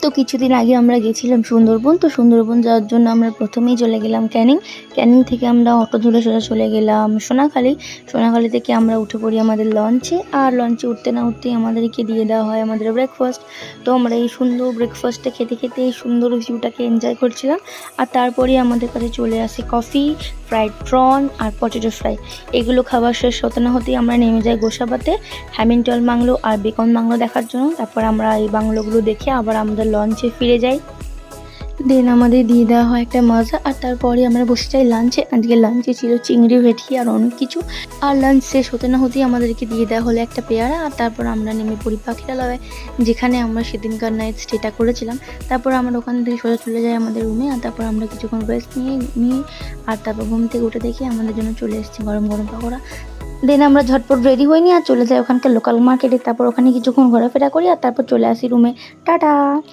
তো কিছুদিন আগে আমরা গেছিলাম সুন্দরবন। তো সুন্দরবন যাওয়ার জন্য আমরা প্রথমেই চলে গেলাম ক্যানিং। ক্যানিং থেকে আমরা অটো ধরে সোজা চলে গেলাম সোনাখালি। সোনাখালি থেকে আমরা উঠে পড়ি আমাদের লঞ্চে। আর লঞ্চে উঠতে না উঠতেই আমাদেরকে দিয়ে দেওয়া হয় আমাদের ব্রেকফাস্ট। তো আমরা এই সুন্দর ব্রেকফাস্টটা খেতে খেতে এই সুন্দর ভিউটাকে এনজয় করছিলাম। আর তারপরে আমাদের কাছে চলে আসে কফি, ফ্রাইড প্রন আর পটেটো ফ্রাই। এগুলো খাবার শেষ হতে না হতেই আমরা নেমে যাই গোসাবাতে হ্যামিল্টন বাংলো আর বেকন বাংলো দেখার জন্য। তারপর আমরা এই বাংলোগুলো দেখে আবার আমাদের লঞ্চে ফিরে যাই। দেন আমাদের দিয়ে দেওয়া হয় একটা মজা। আর তারপরে আমরা বসে যাই লাঞ্চে। আজকে লাঞ্চে ছিল চিংড়ি, ভেটকি আর অনেক কিছু। আর লাঞ্চ শেষ হতে না হতেই আমাদেরকে দিয়ে দেওয়া হলো একটা পেয়ারা। আর তারপর আমরা নেমে পড়ি পাখিরালয়ে, যেখানে আমরা সেদিনকার নাইট স্টেটা করেছিলাম। তারপর আমরা ওখান থেকে সোজা চলে যাই আমাদের রুমে। আর তারপর আমরা কিছুক্ষণ রেস্ট নিই। আর তারপর ঘুম থেকে উঠে দেখি আমাদের জন্য চলে এসেছে গরম গরম পকোড়া। দেন আমরা ঝটপট রেডি হইনি আর চলে যাই ওখানকার লোকাল মার্কেটে। তারপর ওখানে কিছুক্ষণ ঘোরাফেরা করি আর তারপর চলে আসি রুমে। টাটা।